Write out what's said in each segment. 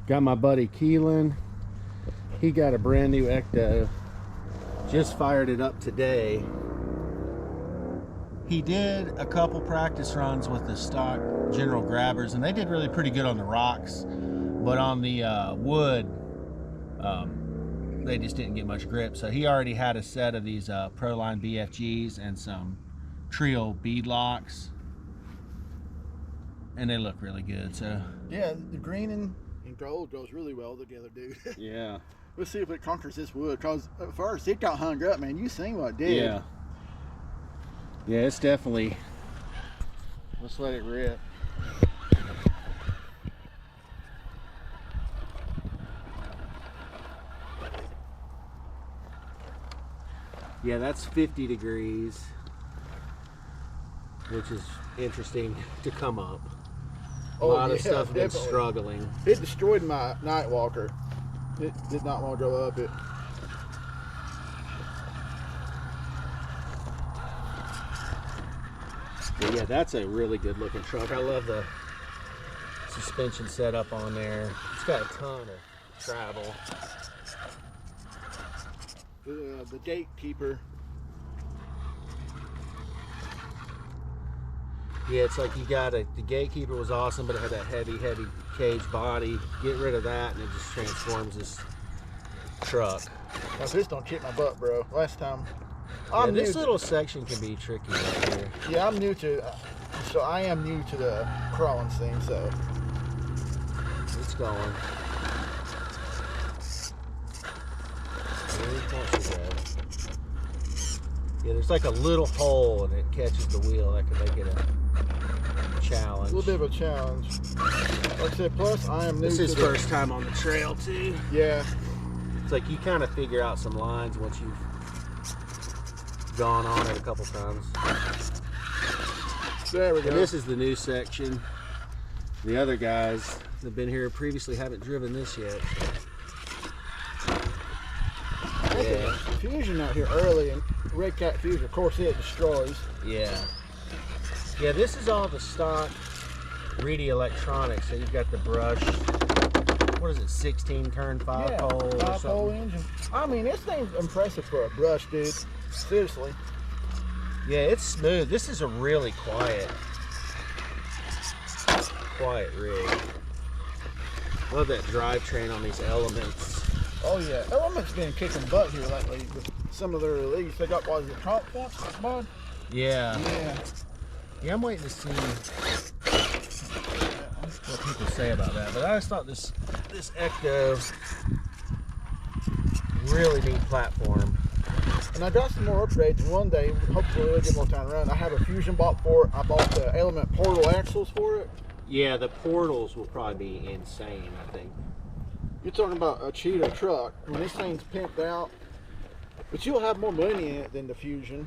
Got my buddy Keilin. He got a brand new Ecto. Just fired it up today. He did a couple practice runs with the stock General Grabbers, and they did really pretty good on the rocks, but on the wood, they just didn't get much grip. So he already had a set of these Proline BFGs and some Trio bead locks, and they look really good. So yeah, the green and gold goes really well together, dude. yeah. Let's see if it conquers this wood, because at first it got hung up, man. You seen what it did. Yeah. Yeah, it's definitely, let's let it rip. Yeah, that's 50 degrees, which is interesting to come up. A lot of stuff has been struggling. It destroyed my night walker. It did not want to go up it. But yeah, that's a really good looking truck. I love the suspension setup on there. It's got a ton of travel. The gatekeeper. Yeah, it's like you got the gatekeeper was awesome, but it had that heavy cage body. Get rid of that and it just transforms this truck. Now this don't kick my butt, bro. Last time. Yeah, this little section can be tricky right here. Yeah, I'm new to, so I am new to the crawling scene, so. It's going. Yeah, there's like a little hole and it catches the wheel. That could make it a challenge. A little bit of a challenge. Like I said, plus I am new to this is first time on the trail too. Yeah. It's like you kind of figure out some lines once you've gone on it a couple times. There we go. And this is the new section. The other guys that have been here previously haven't driven this yet. Yeah. Fusion out here early, and Red Cat Fusion, of course, it destroys. Yeah. Yeah, this is all the stock Reedy electronics. So you've got the brush. What is it? 16 turn 5-pole. Yeah, 5-pole engine. I mean, this thing's impressive for a brush, dude. Seriously. Yeah, it's smooth. This is a really quiet rig. Love that drivetrain on these Elements. Oh yeah, Element's been kicking butt here lately with some of their release. They got, what is it, trunk bud? Yeah. Yeah. Yeah, I'm waiting to see what people say about that. But I just thought this Ecto, really neat platform. And I got some more upgrades. One day, hopefully we'll get more time to run. I have a Fusion bot for it. I bought the Element portal axles for it. Yeah, the portals will probably be insane, I think. You're talking about a cheetah truck. When this thing's pimped out, but you'll have more money in it than the Fusion.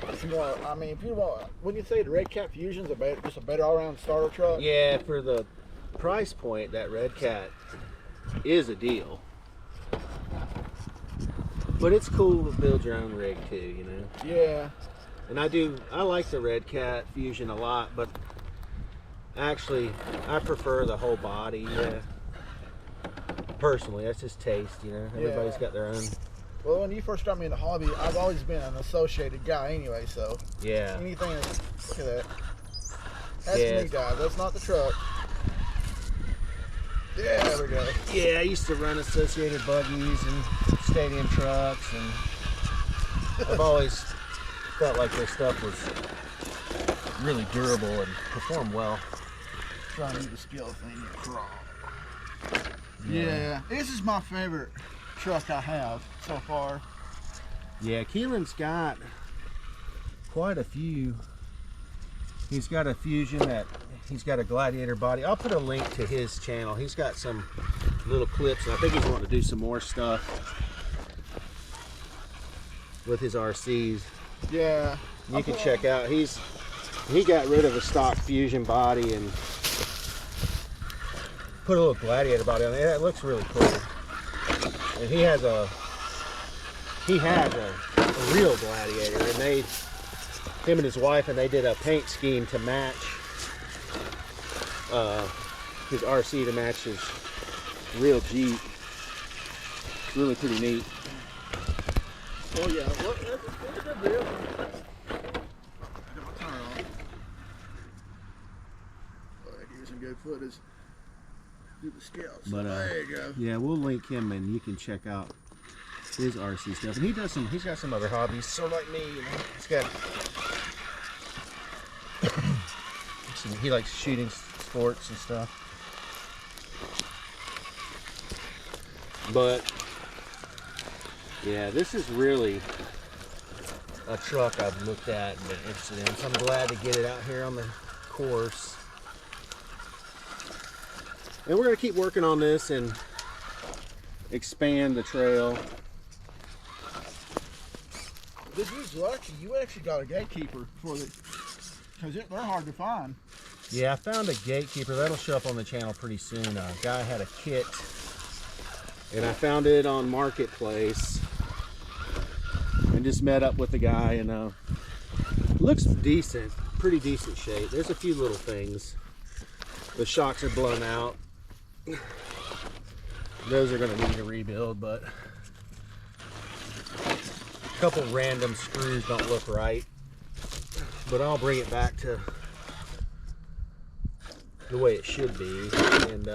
It's more, I mean, if you want, when you say the Red Cat Fusion's just a better all-around starter truck. Yeah, for the price point, that Red Cat is a deal. But it's cool to build your own rig too, you know? Yeah. And I like the Red Cat Fusion a lot, but actually, I prefer the whole body, yeah. Personally, that's just taste, you know? Everybody's got their own. Well, when you first got me in the hobby, I've always been an associated guy anyway, so. Yeah. Anything, look at that. That's me, guys. That's not the truck. Yeah, there we go. Yeah, I used to run associated buggies and stadium trucks, and I've always felt like their stuff was really durable and performed well. Trying to do the skill thing and crawl. Yeah, this is my favorite truck I have so far. Yeah, Keilin's got quite a few. He's got a Fusion that he's got a Gladiator body. I'll put a link to his channel. He's got some little clips, and I think he's wanting to do some more stuff with his RCs. Yeah, you can check out. He got rid of the stock Fusion body and put a little Gladiator body on it. It looks really cool. And he has a real Gladiator, and him and his wife, and they did a paint scheme to match his RC to match his real Jeep. It's really pretty neat. Oh yeah, well, that's a good deal. I'll turn it on. Oh, that gives some good footage. Do the scouts. But there you go. yeah, we'll link him and you can check out his RC stuff. And he's got some other hobbies, sort of like me, you know. He's got he likes shooting sports and stuff. But yeah, this is really a truck I've looked at and been interested in. So I'm glad to get it out here on the course. And we're gonna keep working on this and expand the trail. This is lucky. You actually got a gatekeeper for the, because they're hard to find. Yeah, I found a gatekeeper. That'll show up on the channel pretty soon. A guy had a kit, and I found it on Marketplace. And just met up with the guy, and looks decent, pretty decent shape. There's a few little things. The shocks are blown out. Those are going to need a rebuild, but a couple random screws don't look right. But I'll bring it back to the way it should be, and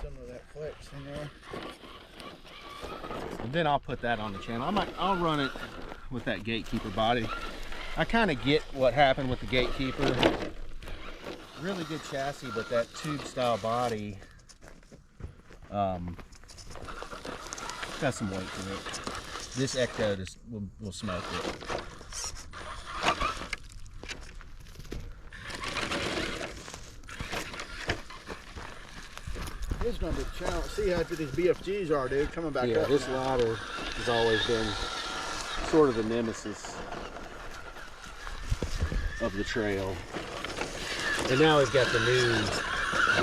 some of that flex in there. and then I'll put that on the channel. I'll run it with that gatekeeper body. I kind of get what happened with the gatekeeper. Really good chassis, but that tube style body got some weight to it. This Ecto just will smoke it. This is going to be a challenge. See how good these BFGs are, dude. Coming back Yeah, up. this now. ladder has always been sort of the nemesis of the trail. And now we've got the new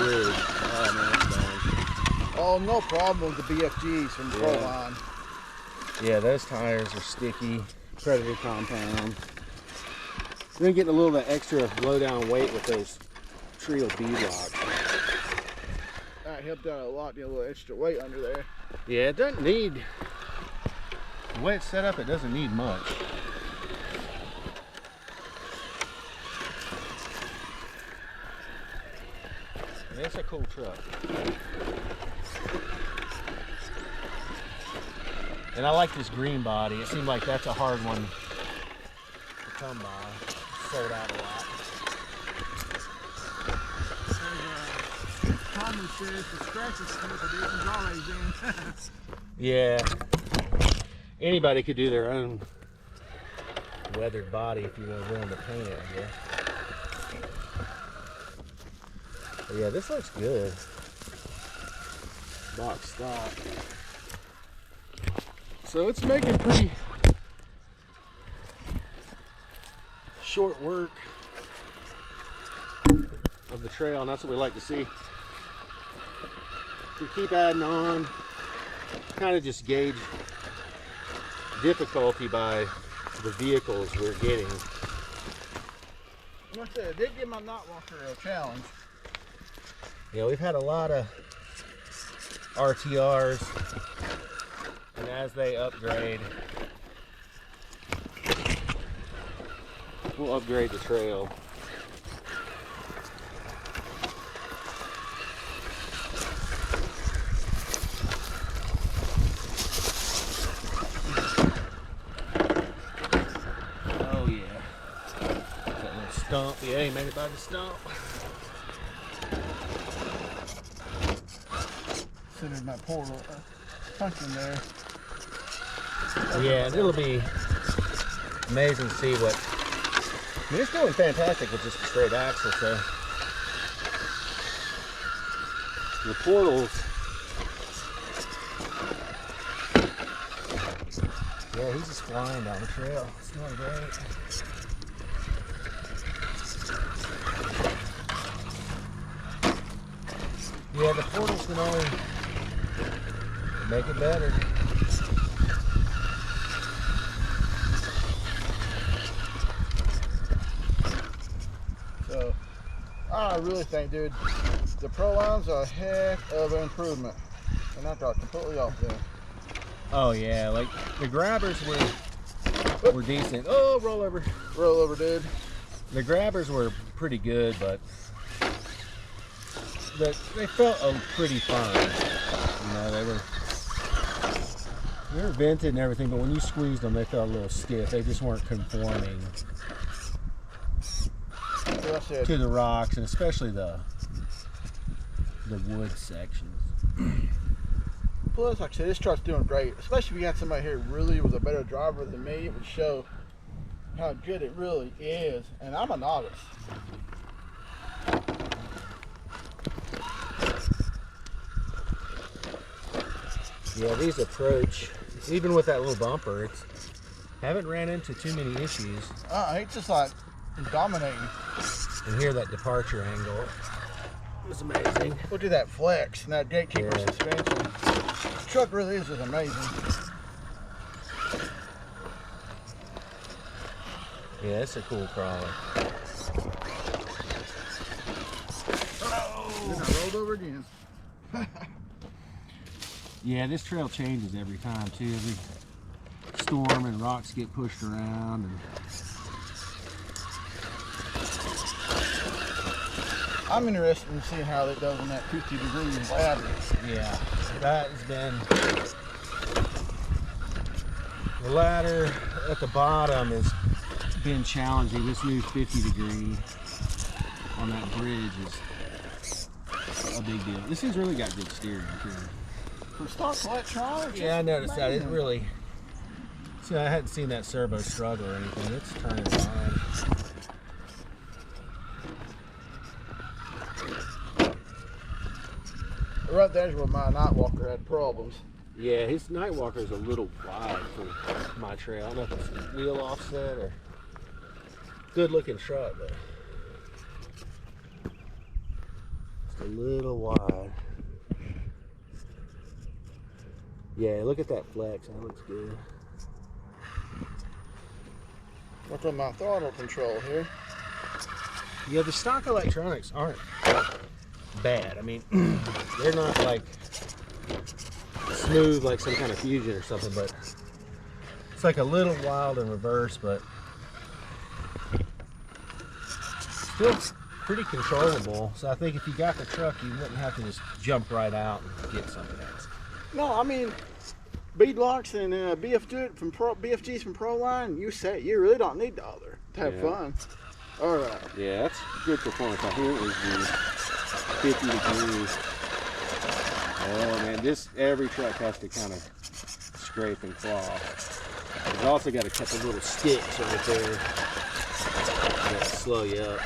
rig. Oh man, it's gone. Oh, no problem with the BFGs from the Yeah. line. Yeah, those tires are sticky. Predator compound. Then getting a little bit extra low down weight with those Trio bead locks. That helped out a lot, get a little extra weight under there. Yeah, it doesn't need, the way it's set up, it doesn't need much. And it's a cool truck. And I like this green body. It seemed like that's a hard one to come by. Sold out a lot. Tommy says the scratches conditions always in. Yeah. Anybody could do their own weathered body if you were willing to paint it, I guess. But yeah, this looks good. Box stock. So it's making pretty short work of the trail, and that's what we like to see. We keep adding on, kind of just gauge difficulty by the vehicles we're getting. Like I said, I did give my knot walker a challenge. Yeah, we've had a lot of RTRs, and as they upgrade, we'll upgrade the trail. Oh yeah, that little stump. Yeah, he made it by the stump. There's my portal punch in there. Yeah, and it'll be amazing to see what. I mean, it's going fantastic with just a straight axle, so the portals. Yeah, he's just flying down the trail. It's going great. Yeah, the portals can only make it better. I really think, dude, the Pro Line's a heck of an improvement. And I got completely off there. Oh yeah, like the grabbers were decent. Oh, roll over. Roll over, dude. The grabbers were pretty good, but they felt pretty fine. You know, they were vented and everything, but when you squeezed them, they felt a little stiff. They just weren't conforming to the rocks, and especially the wood sections. Plus, like I said, this truck's doing great. Especially if you got somebody here who really was a better driver than me, it would show how good it really is. And I'm a novice. Yeah, these approach, even with that little bumper, haven't ran into too many issues. It's just like dominating. And here, that departure angle was amazing. Look at that flex and that gatekeeper suspension. This truck really is just amazing. Yeah, it's a cool crawler. Oh! Then I rolled over again. Yeah, this trail changes every time too. Every storm and rocks get pushed around. And I'm interested in seeing how it does in that 50-degree ladder. yeah, that has been the ladder at the bottom has been challenging. This new 50-degree on that bridge is a big deal. This thing's really got good steering too. For stock electronics? Yeah, I noticed that. It really. See, I hadn't seen that servo struggle or anything. It's turning fine. Right there's where my Nightwalker had problems. Yeah, his Nightwalker is a little wide for my trail. I don't know if it's wheel offset or good looking truck, but it's a little wide. Yeah, look at that flex. That looks good. What's on my throttle control here? Yeah, the stock electronics aren't bad. I mean, they're not like smooth like some kind of Fusion or something, but it's like a little wild in reverse, but still pretty controllable. So I think if you got the truck, you wouldn't have to just jump right out and get something else. No, I mean, beadlocks and BFGs from Proline, you really don't need the other to have fun. All right. Yeah, that's good performance. I hear it was the 50 degrees. Oh man, every truck has to kind of scrape and claw. It's also got a couple little sticks right there that slow you up.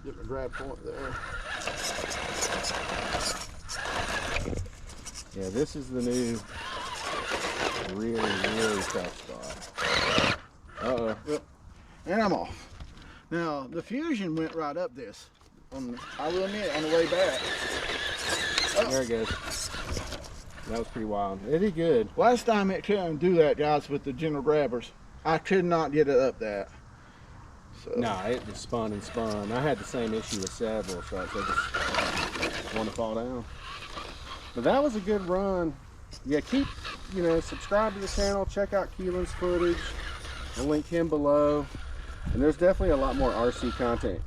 Get my grab point there. Yeah, this is the new really tough spot. Uh-oh. Yep. And I'm off. Now, the Fusion went right up this. I will admit, on the way back. Oh. There it goes. That was pretty wild. It did good. Last time it couldn't do that, guys, with the general grabbers. I could not get it up that. So. No, it just spun and spun. I had the same issue with several trucks. I just want to fall down. But that was a good run. Yeah, subscribe to the channel. Check out Keilin's footage. I'll link him below. And there's definitely a lot more RC content,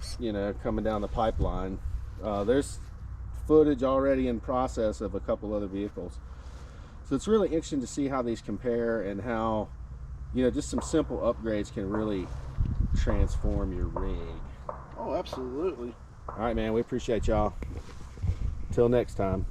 coming down the pipeline. There's footage already in process of a couple other vehicles. So it's really interesting to see how these compare and how, just some simple upgrades can really transform your rig. Oh, absolutely. All right, man, we appreciate y'all. Till next time.